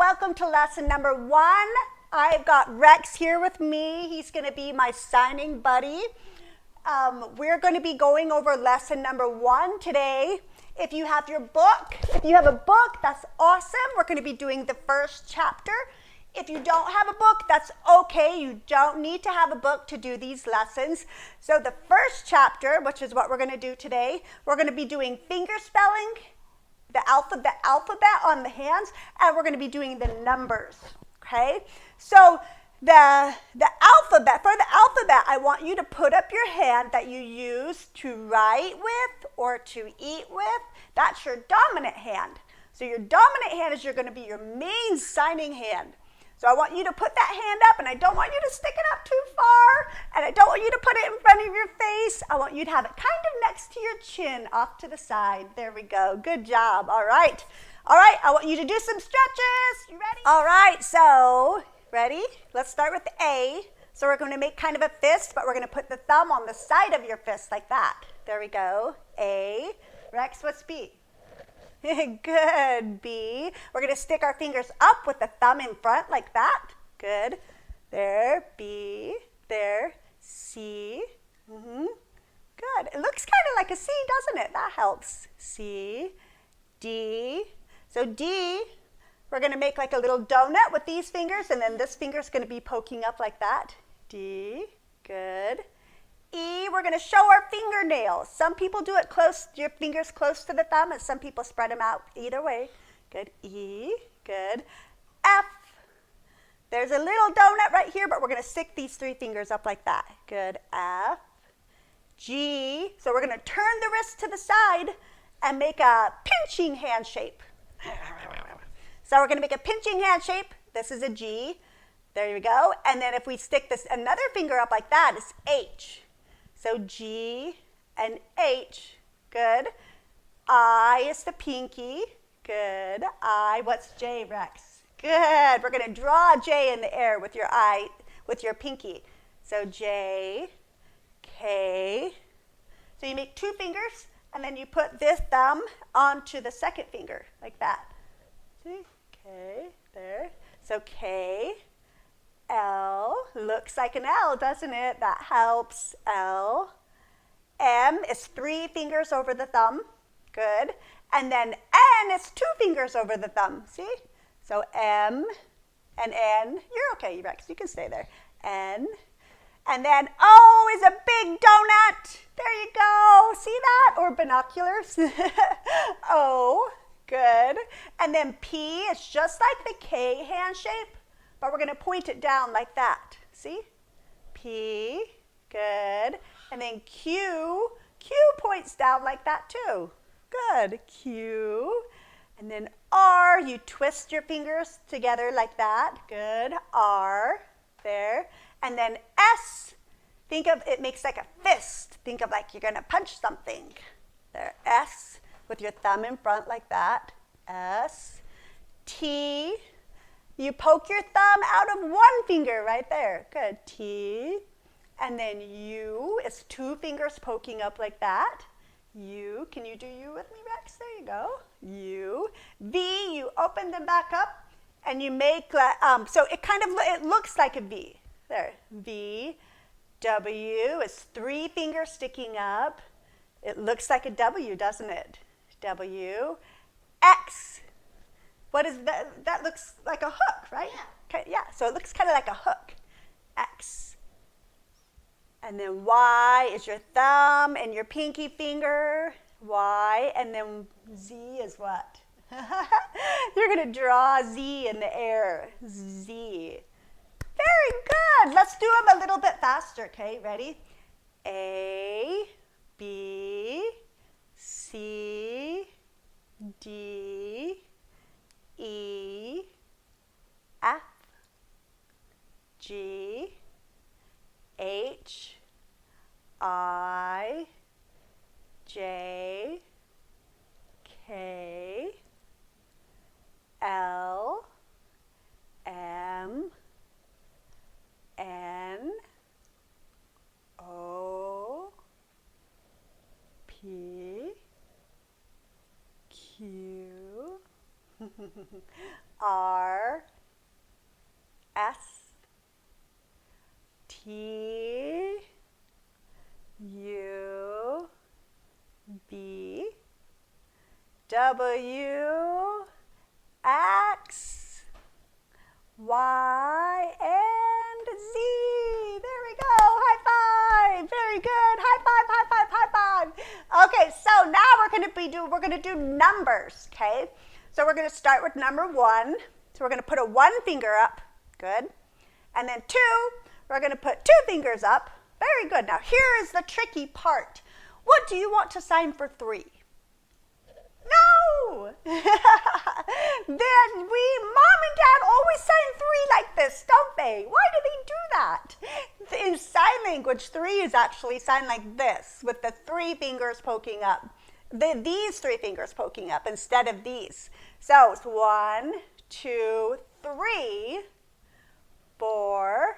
welcome to lesson number 1. I've got Rex here with me. He's going to be my signing buddy. We're going to be going over lesson number 1 today. If you have a book, that's awesome. We're going to be doing the first chapter. If you don't have a book, that's okay. You don't need to have a book to do these lessons. So the first chapter, which is what we're going to do today, we're going to be doing finger spelling, the alphabet on the hands, and we're going to be doing the numbers, okay? So for the alphabet, I want you to put up your hand that you use to write with or to eat with. That's your dominant hand. So your dominant hand is going to be your main signing hand. So I want you to put that hand up, and I don't want you to stick it up too far, and I don't want you to put it in front of your face. I want you to have it kind of next to your chin, off to the side. There we go. Good job. All right. I want you to do some stretches. You ready? All right. So, ready? Let's start with the A. So we're going to make kind of a fist, but we're going to put the thumb on the side of your fist like that. There we go. A. Rex, what's B? Good, B. We're going to stick our fingers up with the thumb in front like that. Good. There, B. There, C. Good. It looks kind of like a C, doesn't it? That helps. C, D. So D, we're going to make like a little donut with these fingers, and then this finger's going to be poking up like that. D. Good. E, we're going to show our fingernails. Some people do it close, your fingers close to the thumb, and some people spread them out either way. Good. E, good. F, there's a little donut right here, but we're going to stick these 3 fingers up like that. Good. F, G, so we're going to turn the wrist to the side and make a pinching hand shape. So we're going to make a pinching hand shape. This is a G. There you go. And then if we stick this another finger up like that, it's H. So G and H, good. I is the pinky, good. I, what's J, Rex? Good. We're going to draw a J in the air with your eye, with your pinky. So J, K. So you make 2 fingers, and then you put this thumb onto the second finger, like that. See? K, there. So K. L, looks like an L, doesn't it? That helps. L. M is 3 fingers over the thumb. Good. And then N is 2 fingers over the thumb. See? So M and N. You're okay, Rex. You can stay there. N. And then O is a big donut. There you go. See that? Or binoculars. O. Good. And then P is just like the K hand shape, but we're going to point it down like that. See? P, good. And then Q, Q points down like that too. Good. Q. And then R, you twist your fingers together like that. Good. R, there. And then S, think of it makes like a fist. Think of like you're going to punch something. There. S, with your thumb in front like that. S. T, you poke your thumb out of 1 finger right there. Good. T. And then U is 2 fingers poking up like that. U. Can you do U with me, Rex? There you go. U. V. You open them back up, and you make so it looks like a V. There. V. W is 3 fingers sticking up. It looks like a W, doesn't it? W. X. What is that? That looks like a hook, right? Yeah. Okay, yeah, so it looks kind of like a hook. X. And then Y is your thumb and your pinky finger. Y. And then Z is what? You're going to draw Z in the air. Z. Very good. Let's do them a little bit faster, okay? Ready? A, B, C, D, E, F, G, H, I, J, K, L, M, N, O, P, Q, R S T U B W X Y and Z. There we go. High five. Very good. High five, high five, high five. Okay, so now we're going to do numbers, okay? So we're going to start with number 1. So we're going to put a 1 finger up. Good. And then 2, we're going to put 2 fingers up. Very good. Now here is the tricky part. What do you want to sign for 3? No! Then Mom and Dad always sign 3 like this, don't they? Why do they do that? In sign language, 3 is actually signed like this, with the 3 fingers poking up. These 3 fingers poking up instead of these. So it's 1, 2, 3, 4,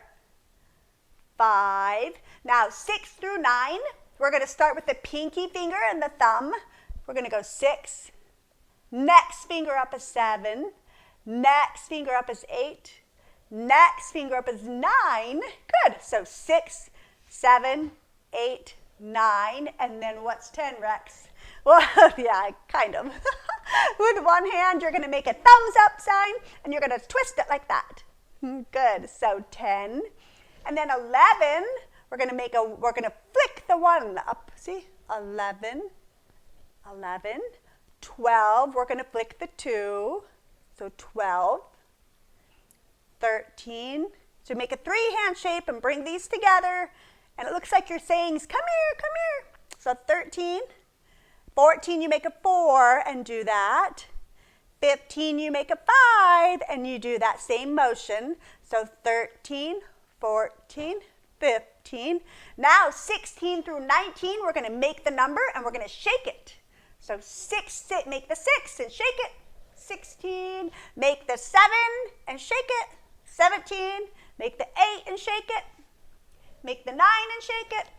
5. Now 6 through 9, we're going to start with the pinky finger and the thumb. We're going to go 6. Next finger up is 7. Next finger up is 8. Next finger up is 9. Good. So 6, 7, 8, 9. And then what's 10, Rex? Well, yeah, kind of. With one hand, you're going to make a thumbs up sign, and you're going to twist it like that. Good. So 10. And then 11, we're going to flick the 1 up. See? 11. 11, 12, we're going to flick the 2, so 12, 13, so make a 3-hand shape and bring these together, and it looks like you're saying, come here, so 13, 14, you make a 4 and do that, 15, you make a 5 and you do that same motion, so 13, 14, 15, now 16 through 19, we're going to make the number and we're going to shake it. So 6, make the 6 and shake it. 16, make the 7 and shake it. 17, make the 8 and shake it. Make the 9 and shake it.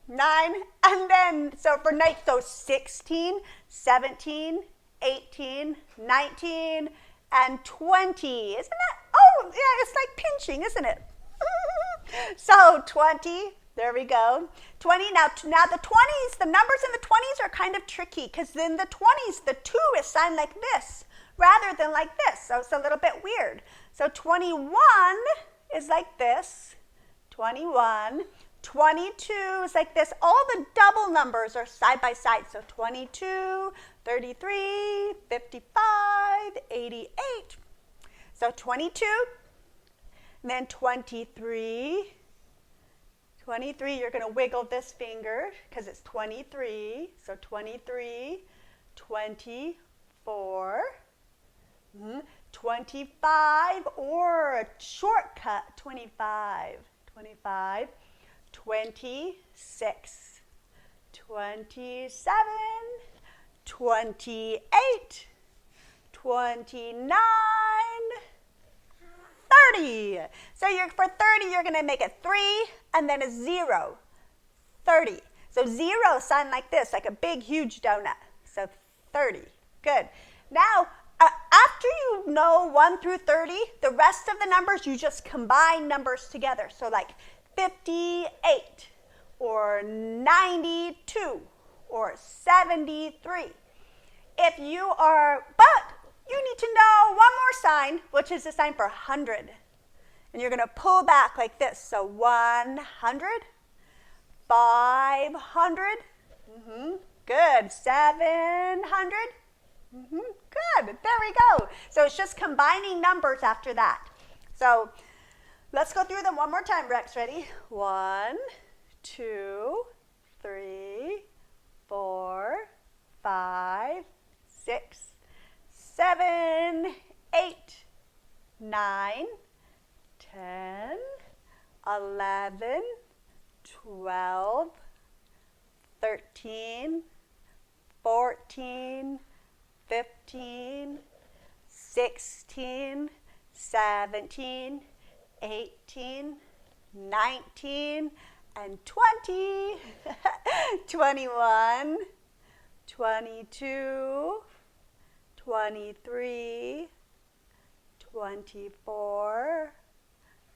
9, and then, so for night, so 16, 17, 18, 19, and 20. Isn't that, oh, yeah, it's like pinching, isn't it? So 20. There we go. 20. Now the 20s, the numbers in the 20s are kind of tricky because in the 20s, the 2 is signed like this rather than like this. So it's a little bit weird. So 21 is like this. 21. 22 is like this. All the double numbers are side by side. So 22, 33, 55, 88. So 22, and then 23. 23, you're going to wiggle this finger because it's 23. So 23, 24, 25, or a shortcut, 25, 25, 26, 27, 28, 29, 30. So for 30, you're going to make a 3 and then a 0. 30. So 0 sound like this, like a big, huge donut. So 30. Good. Now, after you know 1 through 30, the rest of the numbers, you just combine numbers together. So like 58 or 92 or 73. But you need to know one more sign, which is the sign for 100. And you're going to pull back like this. So 100, 500, good, 700, good, there we go. So it's just combining numbers after that. So let's go through them one more time, Rex. Ready? 1, 2, 3, 4, 5, 6, 7, 8, 9, 10, 11, 12, 13, 14, 15, 16, 17, 18, 19, and 20, 21, 22, 23, 24,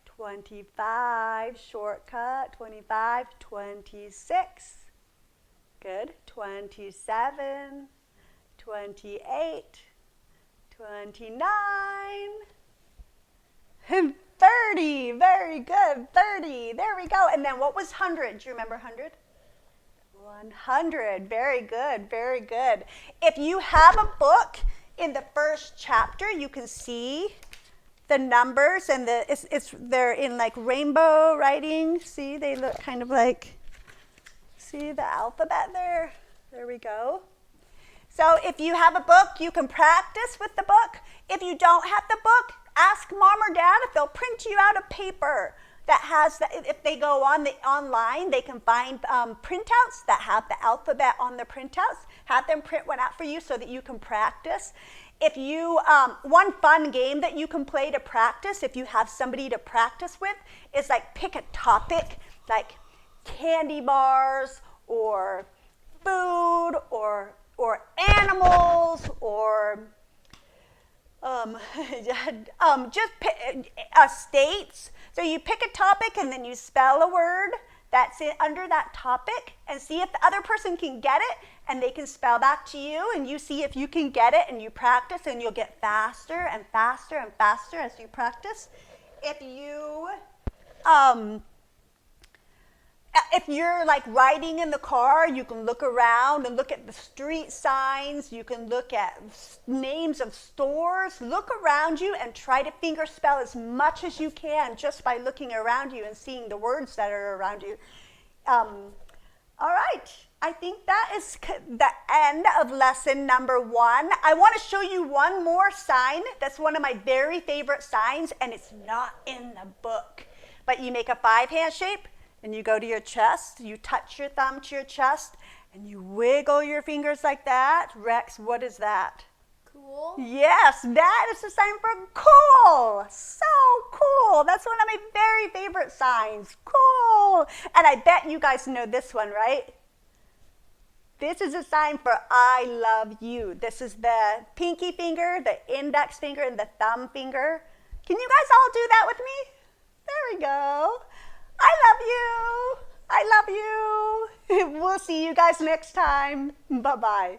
25, shortcut, 25, 26. Good. 27, 28, 29, and 30. Very good. 30. There we go. And then what was 100? Do you remember 100? 100. Very good. Very good. If you have a book, in the first chapter, you can see the numbers, and they're in like rainbow writing. See, they look kind of like, see the alphabet there? There we go. So if you have a book, you can practice with the book. If you don't have the book, ask mom or dad if they'll print you out a paper that has, if they go on online, they can find printouts that have the alphabet on the printouts. Have them print one out for you so that you can practice. If you, one fun game that you can play to practice, if you have somebody to practice with, is like pick a topic, like candy bars, or food, or animals, or just pick, states. So you pick a topic and then you spell a word that's under that topic and see if the other person can get it, and they can spell back to you, and you see if you can get it, and you practice, and you'll get faster and faster and faster as you practice. If you're like riding in the car, you can look around and look at the street signs. You can look at names of stores. Look around you and try to finger spell as much as you can just by looking around you and seeing the words that are around you. All right, I think that is the end of lesson number 1. I want to show you one more sign. That's one of my very favorite signs, and it's not in the book. But you make a 5-hand shape, and you go to your chest, you touch your thumb to your chest, and you wiggle your fingers like that. Rex, what is that? Cool. Yes, that is the sign for cool. So cool. That's one of my very favorite signs. Cool. And I bet you guys know this one, right? This is a sign for I love you. This is the pinky finger, the index finger, and the thumb finger. Can you guys all do that with me? There we go. I love you. I love you. We'll see you guys next time. Bye-bye.